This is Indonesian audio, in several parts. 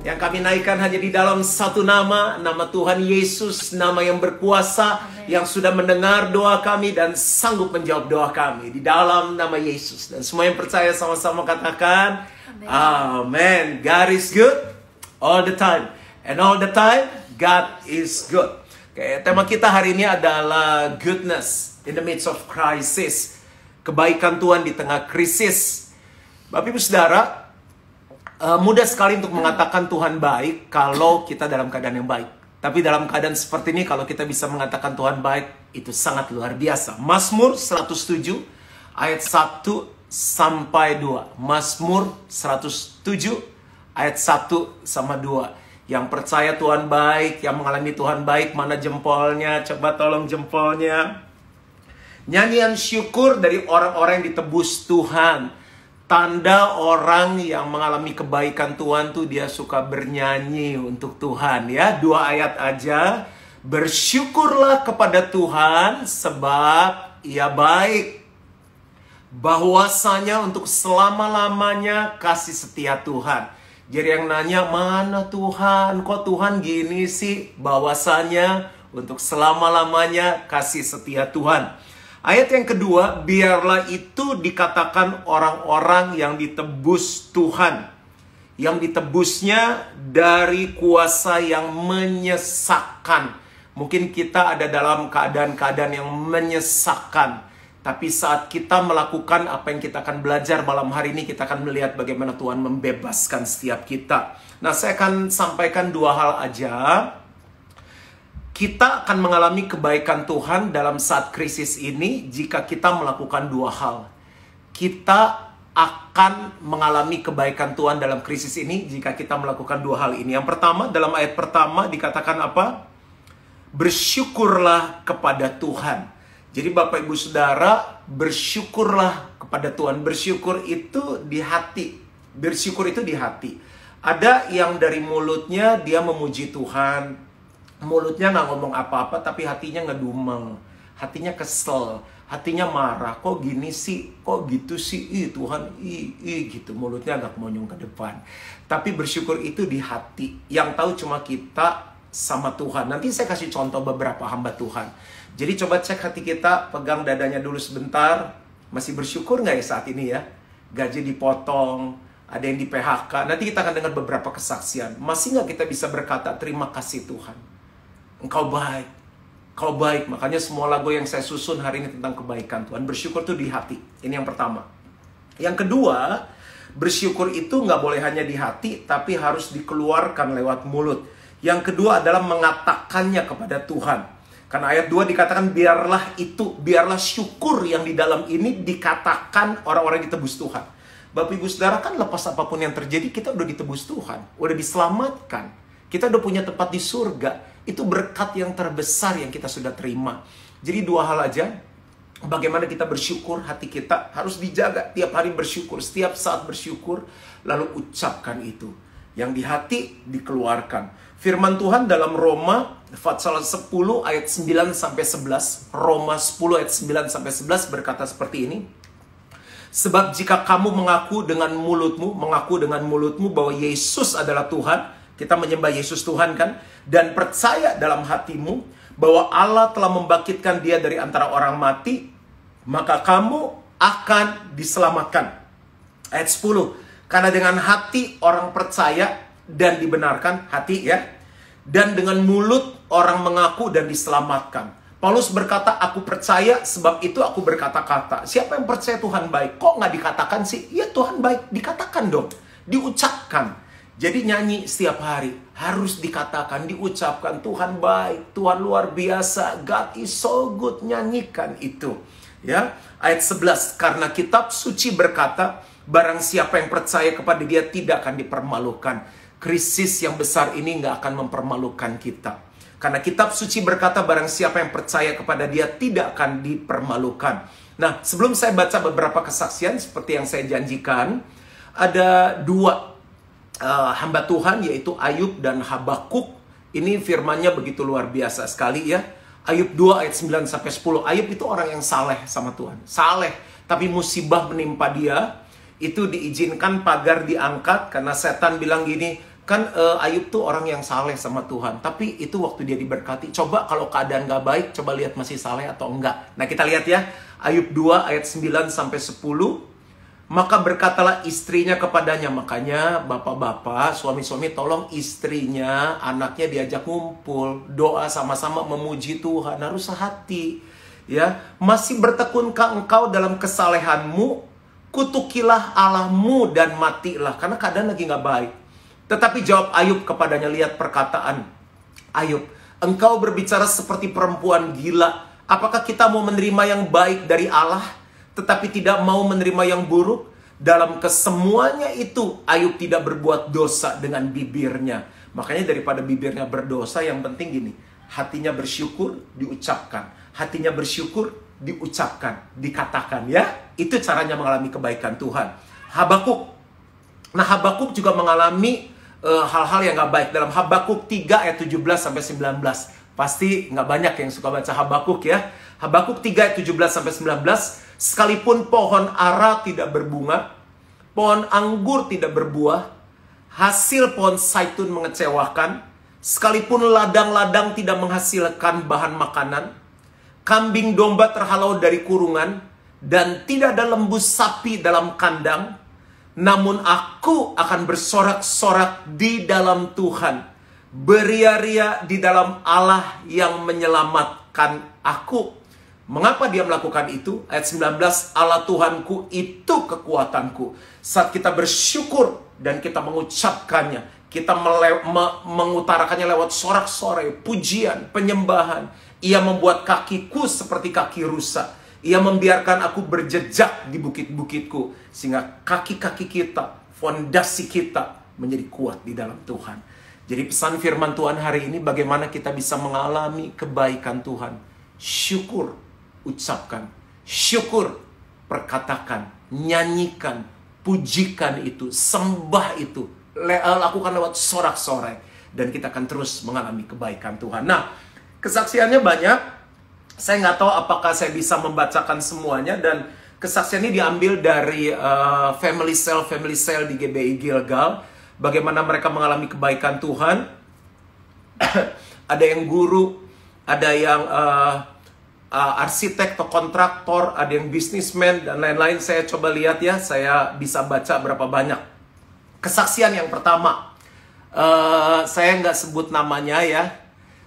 Yang kami naikkan hanya di dalam satu nama Tuhan Yesus, nama yang berkuasa, yang sudah mendengar doa kami dan sanggup menjawab doa kami. Di dalam nama Yesus. Dan semua yang percaya sama-sama katakan, Amen. God is good all the time. And all the time, God is good. Oke, tema kita hari ini adalah goodness in the midst of crisis. Kebaikan Tuhan di tengah krisis. Bapak Ibu Saudara, mudah sekali untuk mengatakan Tuhan baik kalau kita dalam keadaan yang baik. Tapi dalam keadaan seperti ini, kalau kita bisa mengatakan Tuhan baik, itu sangat luar biasa. Mazmur 107 ayat 1 sampai 2. Mazmur 107 ayat 1 sama 2. Yang percaya Tuhan baik, yang mengalami Tuhan baik, mana jempolnya? Coba tolong jempolnya. Nyanyian syukur dari orang-orang yang ditebus Tuhan. Tanda orang yang mengalami kebaikan Tuhan tuh dia suka bernyanyi untuk Tuhan ya. 2 ayat aja. Bersyukurlah kepada Tuhan sebab Ia baik. Bahwasanya untuk selama-lamanya kasih setia Tuhan. Jadi yang nanya, mana Tuhan? Kok Tuhan gini sih? Bahwasanya untuk selama-lamanya kasih setia Tuhan. Ayat yang kedua, biarlah itu dikatakan orang-orang yang ditebus Tuhan. Yang ditebusnya dari kuasa yang menyesakkan. Mungkin kita ada dalam keadaan-keadaan yang menyesakkan. Tapi saat kita melakukan apa yang kita akan belajar malam hari ini, kita akan melihat bagaimana Tuhan membebaskan setiap kita. Nah, saya akan sampaikan 2 hal aja. Kita akan mengalami kebaikan Tuhan dalam saat krisis ini jika kita melakukan 2 hal. Kita akan mengalami kebaikan Tuhan dalam krisis ini jika kita melakukan 2 hal ini. Yang pertama, dalam ayat pertama dikatakan apa? Bersyukurlah kepada Tuhan. Jadi Bapak Ibu Saudara, bersyukurlah kepada Tuhan. Bersyukur itu di hati. Bersyukur itu di hati. Ada yang dari mulutnya dia memuji Tuhan. Mulutnya nggak ngomong apa-apa, tapi hatinya ngedumel. Hatinya kesel, hatinya marah. Kok gini sih? Kok gitu sih? Ih Tuhan, gitu. Mulutnya agak monyong ke depan. Tapi bersyukur itu di hati. Yang tahu cuma kita sama Tuhan. Nanti saya kasih contoh beberapa hamba Tuhan. Jadi coba cek hati kita, pegang dadanya dulu sebentar. Masih bersyukur nggak ya saat ini ya? Gaji dipotong, ada yang di PHK. Nanti kita akan dengar beberapa kesaksian. Masih nggak kita bisa berkata terima kasih Tuhan? Engkau baik, Kau baik. Makanya semua lagu yang saya susun hari ini tentang kebaikan Tuhan. Bersyukur itu di hati. Ini yang pertama. Yang kedua, bersyukur itu nggak boleh hanya di hati, tapi harus dikeluarkan lewat mulut. Yang kedua adalah mengatakannya kepada Tuhan. Karena ayat 2 dikatakan biarlah syukur yang di dalam ini dikatakan orang-orang yang ditebus Tuhan. Bapak Ibu Saudara, kan lepas apapun yang terjadi, kita udah ditebus Tuhan. Udah diselamatkan. Kita udah punya tempat di surga. Itu berkat yang terbesar yang kita sudah terima. Jadi 2 hal aja. Bagaimana kita bersyukur, hati kita harus dijaga. Tiap hari bersyukur, setiap saat bersyukur. Lalu ucapkan itu. Yang di hati dikeluarkan. Firman Tuhan dalam Roma pasal 10 ayat 9-11. Roma 10 ayat 9-11 berkata seperti ini. Sebab jika kamu mengaku dengan mulutmu bahwa Yesus adalah Tuhan. Kita menyembah Yesus Tuhan kan? Dan percaya dalam hatimu bahwa Allah telah membangkitkan dia dari antara orang mati. Maka kamu akan diselamatkan. Ayat 10. Karena dengan hati orang percaya dan dibenarkan. Hati ya. Dan dengan mulut orang mengaku dan diselamatkan. Paulus berkata, aku percaya sebab itu aku berkata-kata. Siapa yang percaya Tuhan baik? Kok nggak dikatakan sih? Ya Tuhan baik. Dikatakan dong. Diucapkan. Jadi nyanyi setiap hari. Harus dikatakan, diucapkan. Tuhan baik, Tuhan luar biasa. God is so good. Nyanyikan itu. Ya, ayat 11. Karena kitab suci berkata, barang siapa yang percaya kepada dia tidak akan dipermalukan. Krisis yang besar ini nggak akan mempermalukan kita. Karena kitab suci berkata, barang siapa yang percaya kepada dia tidak akan dipermalukan. Nah, sebelum saya baca beberapa kesaksian seperti yang saya janjikan, ada 2 hamba Tuhan, yaitu Ayub dan Habakuk. Ini firmannya begitu luar biasa sekali ya. Ayub 2 ayat 9-10. Ayub itu orang yang saleh sama Tuhan. Saleh, tapi musibah menimpa dia. Itu diizinkan pagar diangkat karena setan bilang gini, Kan Ayub tuh orang yang saleh sama Tuhan. Tapi itu waktu dia diberkati. Coba kalau keadaan gak baik, coba lihat masih saleh atau enggak. Nah kita lihat ya. Ayub 2 ayat 9 sampai 10. Maka berkatalah istrinya kepadanya. Makanya bapak-bapak, suami-suami tolong istrinya, anaknya diajak ngumpul. Doa sama-sama memuji Tuhan. Harus sehati. Ya, masih bertekunkah engkau dalam kesalehanmu? Kutukilah Allahmu dan matilah. Karena keadaan lagi gak baik. Tetapi jawab Ayub kepadanya, lihat perkataan Ayub. Engkau berbicara seperti perempuan gila. Apakah kita mau menerima yang baik dari Allah, tetapi tidak mau menerima yang buruk? Dalam kesemuanya itu, Ayub tidak berbuat dosa dengan bibirnya. Makanya daripada bibirnya berdosa, yang penting gini. Hatinya bersyukur, diucapkan. Hatinya bersyukur, diucapkan, dikatakan ya. Itu caranya mengalami kebaikan Tuhan. Habakuk. Nah Habakuk juga mengalami hal-hal yang gak baik. Dalam Habakuk 3 ayat 17 sampai 19. Pasti gak banyak yang suka baca Habakuk ya. Habakuk 3 ayat 17 sampai 19. Sekalipun pohon ara tidak berbunga, pohon anggur tidak berbuah, hasil pohon zaitun mengecewakan, sekalipun ladang-ladang tidak menghasilkan bahan makanan, kambing domba terhalau dari kurungan, dan tidak ada lembu sapi dalam kandang, namun aku akan bersorak-sorak di dalam Tuhan, beria-ria di dalam Allah yang menyelamatkan aku. Mengapa dia melakukan itu? Ayat 19, Allah Tuhanku itu kekuatanku. Saat kita bersyukur dan kita mengucapkannya, kita mengutarakannya lewat sorak-sorai, pujian, penyembahan. Ia membuat kakiku seperti kaki rusa. Ia membiarkan aku berjejak di bukit-bukitku. Sehingga kaki-kaki kita, fondasi kita menjadi kuat di dalam Tuhan. Jadi pesan firman Tuhan hari ini, bagaimana kita bisa mengalami kebaikan Tuhan. Syukur, ucapkan. Syukur, perkatakan. Nyanyikan, pujikan itu, sembah itu. Lakukan lewat sorak-sorai. Dan kita akan terus mengalami kebaikan Tuhan. Nah, kesaksiannya banyak. Saya nggak tahu apakah saya bisa membacakan semuanya. Dan kesaksian ini diambil dari family cell di GBI Gilgal. Bagaimana mereka mengalami kebaikan Tuhan. Ada yang guru, ada yang arsitek atau kontraktor, ada yang bisnismen, dan lain-lain. Saya coba lihat ya, saya bisa baca berapa banyak. Kesaksian yang pertama, saya nggak sebut namanya ya.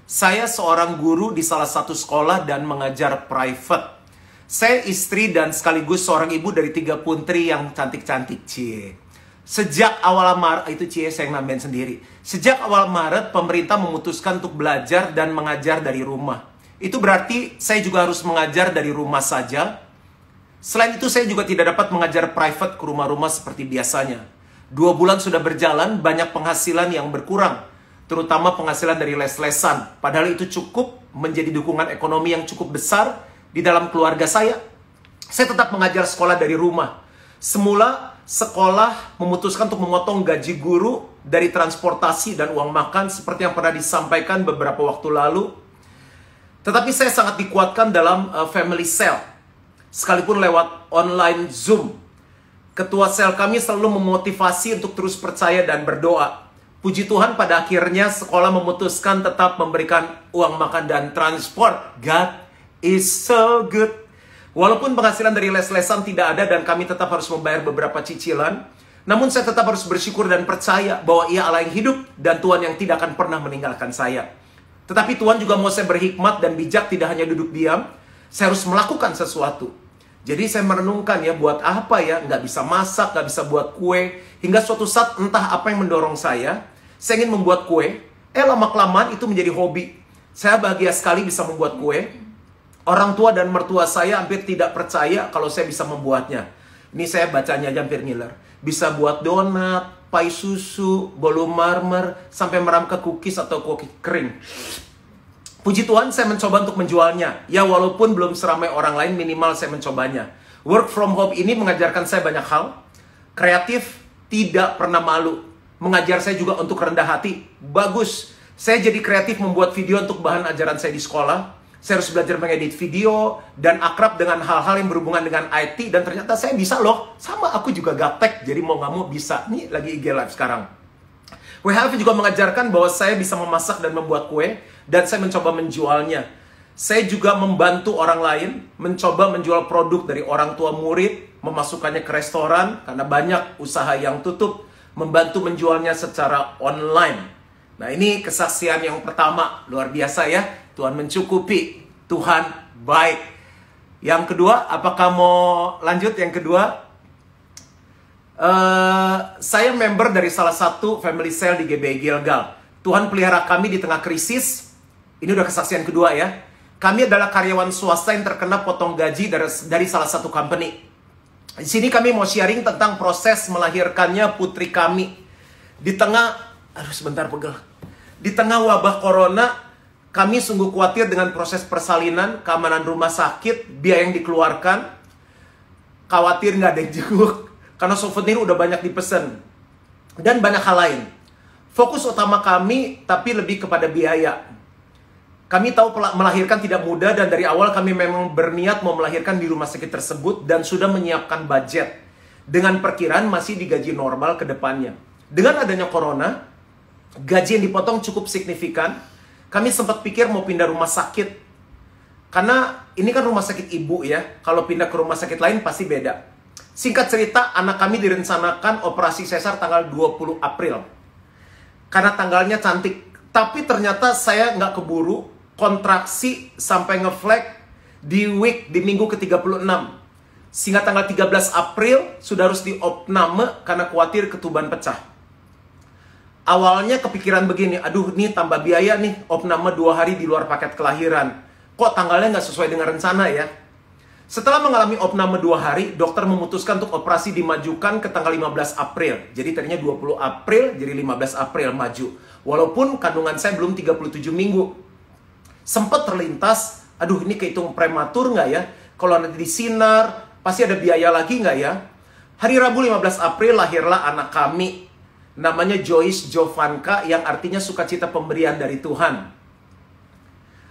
Saya seorang guru di salah satu sekolah dan mengajar private. Saya istri dan sekaligus seorang ibu dari 3 putri yang cantik-cantik. Cie. Sejak awal Maret, itu Cie saya nambahin sendiri. Sejak awal Maret, pemerintah memutuskan untuk belajar dan mengajar dari rumah. Itu berarti saya juga harus mengajar dari rumah saja. Selain itu saya juga tidak dapat mengajar private ke rumah-rumah seperti biasanya. 2 bulan sudah berjalan, banyak penghasilan yang berkurang. Terutama penghasilan dari les-lesan. Padahal itu cukup menjadi dukungan ekonomi yang cukup besar di dalam keluarga saya. Saya tetap mengajar sekolah dari rumah. Semula sekolah memutuskan untuk memotong gaji guru dari transportasi dan uang makan seperti yang pernah disampaikan beberapa waktu lalu. Tetapi saya sangat dikuatkan dalam family cell. Sekalipun lewat online Zoom. Ketua sel kami selalu memotivasi untuk terus percaya dan berdoa. Puji Tuhan pada akhirnya sekolah memutuskan tetap memberikan uang makan dan transport. God is so good. Walaupun penghasilan dari les-lesan tidak ada dan kami tetap harus membayar beberapa cicilan. Namun saya tetap harus bersyukur dan percaya bahwa Ia Allah yang hidup dan Tuhan yang tidak akan pernah meninggalkan saya. Tetapi Tuhan juga mau saya berhikmat dan bijak, tidak hanya duduk diam. Saya harus melakukan sesuatu. Jadi saya merenungkan ya, buat apa ya? Nggak bisa masak, nggak bisa buat kue. Hingga suatu saat entah apa yang mendorong saya ingin membuat kue. Lama-kelamaan itu menjadi hobi. Saya bahagia sekali bisa membuat kue. Orang tua dan mertua saya hampir tidak percaya kalau saya bisa membuatnya. Ini saya bacanya aja hampir ngiler. Bisa buat donat, pai susu, bolu marmer, sampai merangkak cookies atau koki kering. Puji Tuhan saya mencoba untuk menjualnya. Ya walaupun belum seramai orang lain, minimal saya mencobanya. Work from home ini mengajarkan saya banyak hal. Kreatif, tidak pernah malu. Mengajar saya juga untuk rendah hati. Bagus. Saya jadi kreatif membuat video untuk bahan ajaran saya di sekolah. Saya harus belajar mengedit video dan akrab dengan hal-hal yang berhubungan dengan IT. Dan ternyata saya bisa loh. Sama aku juga gaptek. Jadi mau gak mau bisa. Nih lagi IG Live sekarang. WHF juga mengajarkan bahwa saya bisa memasak dan membuat kue, dan saya mencoba menjualnya. Saya juga membantu orang lain, mencoba menjual produk dari orang tua murid, memasukkannya ke restoran, karena banyak usaha yang tutup, membantu menjualnya secara online. Nah, ini kesaksian yang pertama, luar biasa ya. Tuhan mencukupi, Tuhan baik. Yang kedua, apakah mau lanjut yang kedua? Saya member dari salah satu family cell di GBI Gilgal. Tuhan pelihara kami di tengah krisis. Ini udah kesaksian kedua ya. Kami adalah karyawan swasta yang terkena potong gaji dari salah satu company. Di sini kami mau sharing tentang proses melahirkannya putri kami. Di tengah, sebentar pegel. Di tengah wabah corona, kami sungguh khawatir dengan proses persalinan, keamanan rumah sakit, biaya yang dikeluarkan. Khawatir nggak ada yang jenguk. Karena souvenir udah banyak dipesan. Dan banyak hal lain. Fokus utama kami tapi lebih kepada biaya. Kami tahu melahirkan tidak mudah dan dari awal kami memang berniat mau melahirkan di rumah sakit tersebut dan sudah menyiapkan budget. Dengan perkiraan masih digaji normal ke depannya. Dengan adanya corona, gaji yang dipotong cukup signifikan. Kami sempat pikir mau pindah rumah sakit. Karena ini kan rumah sakit ibu ya. Kalau pindah ke rumah sakit lain pasti beda. Singkat cerita, anak kami direncanakan operasi sesar tanggal 20 April. Karena tanggalnya cantik. Tapi ternyata saya nggak keburu, kontraksi sampai ngeflag di minggu ke-36. Sehingga tanggal 13 April sudah harus diopname karena khawatir ketuban pecah. Awalnya kepikiran begini, aduh nih tambah biaya nih, opname 2 hari di luar paket kelahiran. Kok tanggalnya nggak sesuai dengan rencana ya? Setelah mengalami opname 2 hari, dokter memutuskan untuk operasi dimajukan ke tanggal 15 April. Jadi tadinya 20 April, jadi 15 April maju. Walaupun kandungan saya belum 37 minggu. Sempat terlintas, aduh ini kehitung prematur nggak ya? Kalau nanti disinar, pasti ada biaya lagi nggak ya? Hari Rabu 15 April lahirlah anak kami. Namanya Joyce Jovanka yang artinya sukacita pemberian dari Tuhan.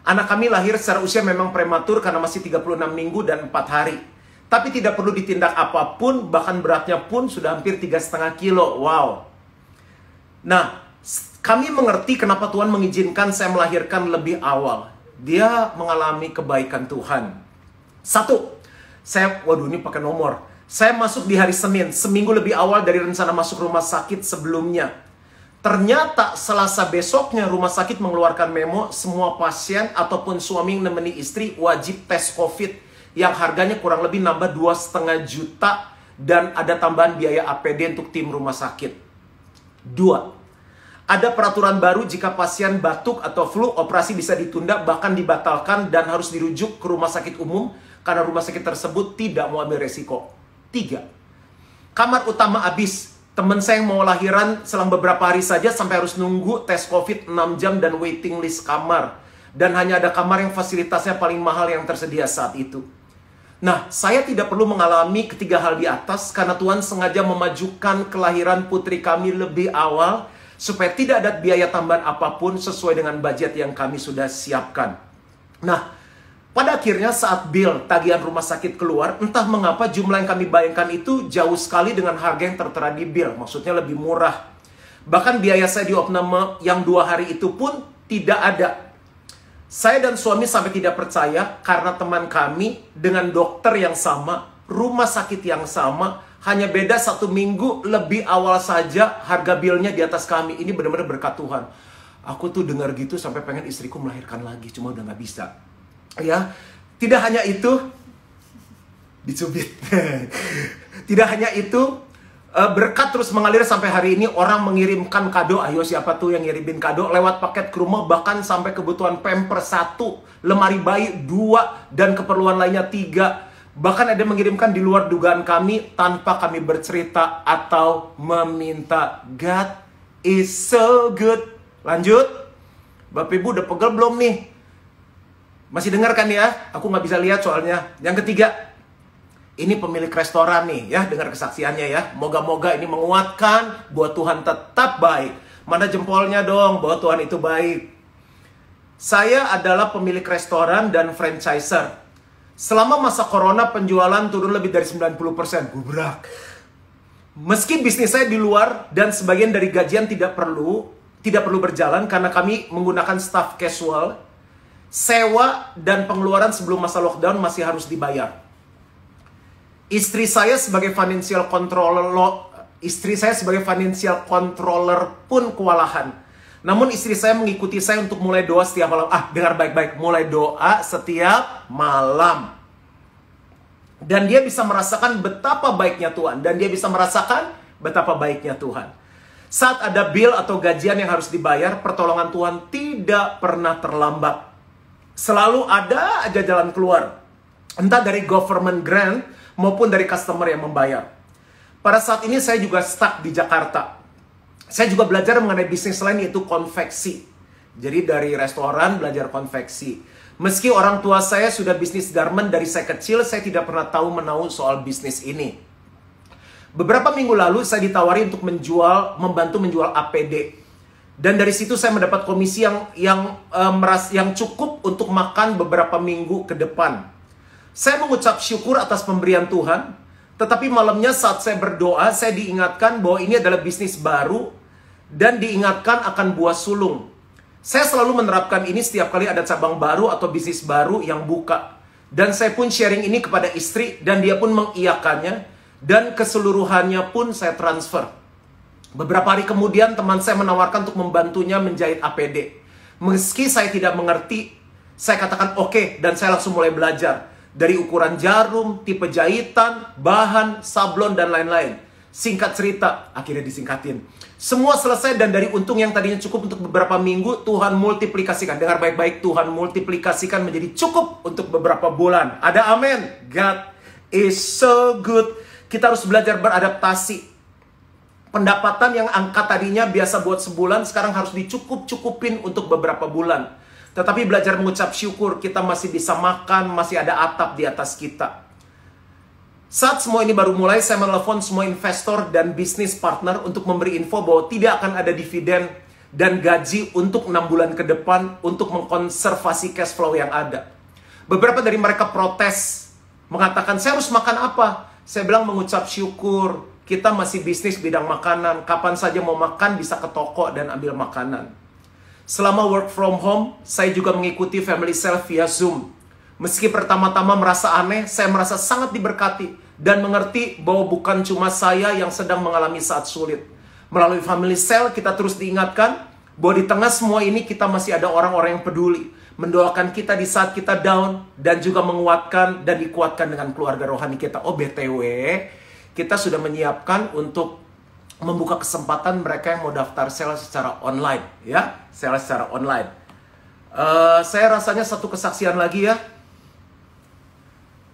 Anak kami lahir secara usia memang prematur karena masih 36 minggu dan 4 hari. Tapi tidak perlu ditindak apapun, bahkan beratnya pun sudah hampir 3,5 kilo. Wow. Nah, kami mengerti kenapa Tuhan mengizinkan saya melahirkan lebih awal. Dia mengalami kebaikan Tuhan. 1, waduh ini pakai nomor. Saya masuk di hari Senin, seminggu lebih awal dari rencana masuk rumah sakit sebelumnya. Ternyata Selasa besoknya rumah sakit mengeluarkan memo semua pasien ataupun suami yang nemeni istri wajib tes COVID yang harganya kurang lebih nambah 2,5 juta dan ada tambahan biaya APD untuk tim rumah sakit. 2, ada peraturan baru jika pasien batuk atau flu operasi bisa ditunda bahkan dibatalkan dan harus dirujuk ke rumah sakit umum karena rumah sakit tersebut tidak mau ambil resiko. 3, kamar utama habis. Temen saya yang mau lahiran selang beberapa hari saja sampai harus nunggu tes COVID 6 jam dan waiting list kamar. Dan hanya ada kamar yang fasilitasnya paling mahal yang tersedia saat itu. Nah, saya tidak perlu mengalami ketiga hal di atas karena Tuhan sengaja memajukan kelahiran putri kami lebih awal supaya tidak ada biaya tambahan apapun sesuai dengan budget yang kami sudah siapkan. Nah, pada akhirnya saat bill tagihan rumah sakit keluar, entah mengapa jumlah yang kami bayangkan itu jauh sekali dengan harga yang tertera di bill. Maksudnya lebih murah. Bahkan biaya saya di opname yang 2 hari itu pun tidak ada. Saya dan suami sampai tidak percaya karena teman kami dengan dokter yang sama, rumah sakit yang sama, hanya beda 1 minggu lebih awal saja harga billnya di atas kami. Ini benar-benar berkat Tuhan. Aku tuh dengar gitu sampai pengen istriku melahirkan lagi, cuma udah nggak bisa. Ya, tidak hanya itu, dicubit. Tidak hanya itu, berkat terus mengalir sampai hari ini. Orang mengirimkan kado. Ayo siapa tuh yang ngirimin kado lewat paket ke rumah, bahkan sampai kebutuhan Pampers 1, lemari bayi 2, dan keperluan lainnya 3. Bahkan ada yang mengirimkan di luar dugaan kami tanpa kami bercerita atau meminta. God is so good. Lanjut. Bapak Ibu udah pegel belum nih? Masih dengar kan ya? Aku nggak bisa lihat soalnya. Yang ketiga, ini pemilik restoran nih ya, dengar kesaksiannya ya. Moga-moga ini menguatkan bahwa Tuhan tetap baik. Mana jempolnya dong bahwa Tuhan itu baik. Saya adalah pemilik restoran dan franchiser. Selama masa corona penjualan turun lebih dari 90%. Gubrak. Meski bisnis saya di luar dan sebagian dari gajian tidak perlu berjalan karena kami menggunakan staff casual, sewa dan pengeluaran sebelum masa lockdown masih harus dibayar. Istri saya sebagai financial controller pun kewalahan. Namun istri saya mengikuti saya untuk mulai doa setiap malam. Dengar baik-baik, mulai doa setiap malam. Dan dia bisa merasakan betapa baiknya Tuhan. Saat ada bill atau gajian yang harus dibayar, pertolongan Tuhan tidak pernah terlambat. Selalu ada aja jalan keluar. Entah dari government grant maupun dari customer yang membayar. Pada saat ini saya juga stuck di Jakarta. Saya juga belajar mengenai bisnis lain, yaitu konveksi. Jadi dari restoran belajar konveksi. Meski orang tua saya sudah bisnis garment dari saya kecil, saya tidak pernah tahu menahu soal bisnis ini. Beberapa minggu lalu saya ditawari untuk membantu menjual APD. Dan dari situ saya mendapat komisi yang cukup untuk makan beberapa minggu ke depan. Saya mengucap syukur atas pemberian Tuhan, tetapi malamnya saat saya berdoa, saya diingatkan bahwa ini adalah bisnis baru dan diingatkan akan buah sulung. Saya selalu menerapkan ini setiap kali ada cabang baru atau bisnis baru yang buka. Dan saya pun sharing ini kepada istri dan dia pun mengiyakannya. Dan keseluruhannya pun saya transfer. Beberapa hari kemudian teman saya menawarkan untuk membantunya menjahit APD. Meski saya tidak mengerti, saya katakan oke, dan saya langsung mulai belajar. Dari ukuran jarum, tipe jahitan, bahan, sablon, dan lain-lain. Singkat cerita, akhirnya disingkatin. Semua selesai dan dari untung yang tadinya cukup untuk beberapa minggu, Tuhan multiplikasikan. Dengar baik-baik, Tuhan multiplikasikan menjadi cukup untuk beberapa bulan. Ada amin. God is so good. Kita harus belajar beradaptasi. Pendapatan yang angka tadinya biasa buat sebulan, sekarang harus dicukup-cukupin untuk beberapa bulan. Tetapi belajar mengucap syukur, kita masih bisa makan, masih ada atap di atas kita. Saat semua ini baru mulai, saya menelepon semua investor dan bisnis partner untuk memberi info bahwa tidak akan ada dividen dan gaji untuk 6 bulan ke depan untuk mengkonservasi cash flow yang ada. Beberapa dari mereka protes, mengatakan, saya harus makan apa? Saya bilang mengucap syukur, kita masih bisnis bidang makanan, kapan saja mau makan bisa ke toko dan ambil makanan. Selama work from home, saya juga mengikuti family sale via Zoom. Meski pertama-tama merasa aneh, saya merasa sangat diberkati dan mengerti bahwa bukan cuma saya yang sedang mengalami saat sulit. Melalui family sale, kita terus diingatkan bahwa di tengah semua ini kita masih ada orang-orang yang peduli, mendoakan kita di saat kita down, dan juga menguatkan dan dikuatkan dengan keluarga rohani kita. Oh, BTW, kita sudah menyiapkan untuk membuka kesempatan mereka yang mau daftar sale secara online, ya, sale secara online. Saya rasanya satu kesaksian lagi ya.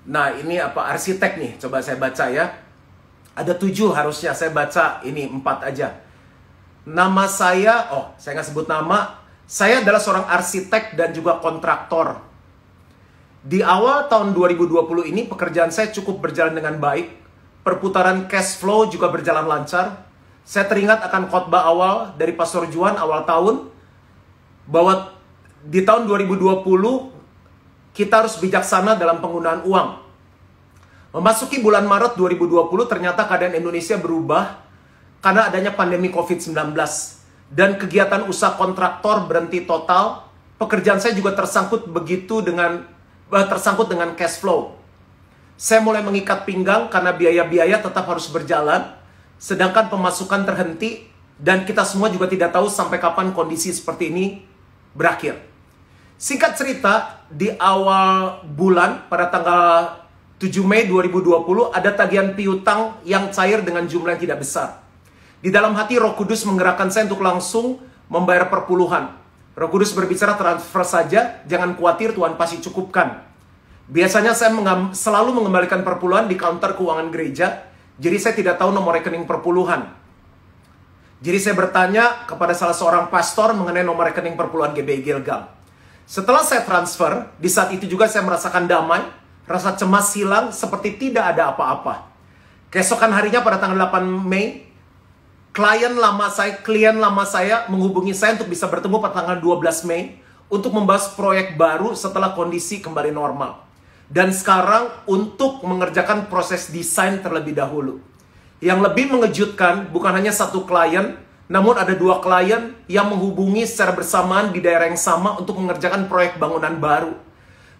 Nah, ini apa, arsitek nih, coba saya baca ya. Ada 7 harusnya, saya baca ini 4 aja. Nama saya, saya nggak sebut nama. Saya adalah seorang arsitek dan juga kontraktor. Di awal tahun 2020 ini pekerjaan saya cukup berjalan dengan baik. Perputaran cash flow juga berjalan lancar. Saya teringat akan khotbah awal dari Pastor Juan awal tahun, bahwa di tahun 2020 kita harus bijaksana dalam penggunaan uang. Memasuki bulan Maret 2020, ternyata keadaan Indonesia berubah karena adanya pandemi COVID-19. Dan kegiatan usaha kontraktor berhenti total. Pekerjaan saya juga tersangkut dengan cash flow. Saya mulai mengikat pinggang karena biaya-biaya tetap harus berjalan, sedangkan pemasukan terhenti, dan kita semua juga tidak tahu sampai kapan kondisi seperti ini berakhir. Singkat cerita, di awal bulan pada tanggal 7 Mei 2020 ada tagihan piutang yang cair dengan jumlah yang tidak besar. Di dalam hati Roh Kudus menggerakkan saya untuk langsung membayar perpuluhan. Roh Kudus berbicara, transfer saja, jangan khawatir, Tuhan pasti cukupkan. Biasanya saya selalu mengembalikan perpuluhan di counter keuangan gereja, jadi saya tidak tahu nomor rekening perpuluhan. Jadi saya bertanya kepada salah seorang pastor mengenai nomor rekening perpuluhan GBI Gilgal. Setelah saya transfer, di saat itu juga saya merasakan damai, rasa cemas hilang seperti tidak ada apa-apa. Keesokan harinya pada tanggal 8 Mei, klien lama saya menghubungi saya untuk bisa bertemu pada tanggal 12 Mei untuk membahas proyek baru setelah kondisi kembali normal. Dan sekarang untuk mengerjakan proses desain terlebih dahulu. Yang lebih mengejutkan, bukan hanya satu klien, namun ada 2 klien yang menghubungi secara bersamaan di daerah yang sama untuk mengerjakan proyek bangunan baru.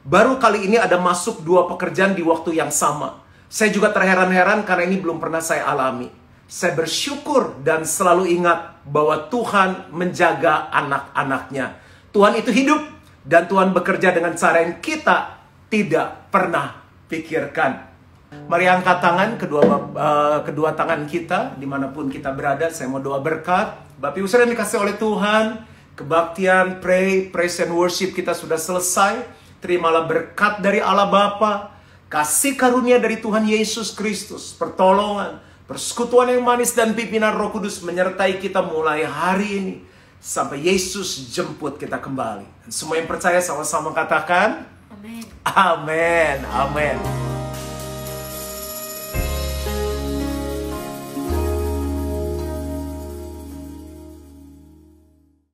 Baru kali ini ada masuk 2 pekerjaan di waktu yang sama. Saya juga terheran-heran karena ini belum pernah saya alami. Saya bersyukur dan selalu ingat bahwa Tuhan menjaga anak-anaknya. Tuhan itu hidup dan Tuhan bekerja dengan cara yang kita tidak pernah pikirkan. Mari angkat tangan, kedua tangan kita, dimanapun kita berada. Saya mau doa berkat. Bapak Ibu Saudara yang dikasih oleh Tuhan, kebaktian, praise and worship kita sudah selesai. Terimalah berkat dari Allah Bapa, kasih karunia dari Tuhan Yesus Kristus, pertolongan, persekutuan yang manis dan pimpinan Roh Kudus menyertai kita mulai hari ini sampai Yesus jemput kita kembali. Dan semua yang percaya sama-sama katakan, amin. Amin. Amin.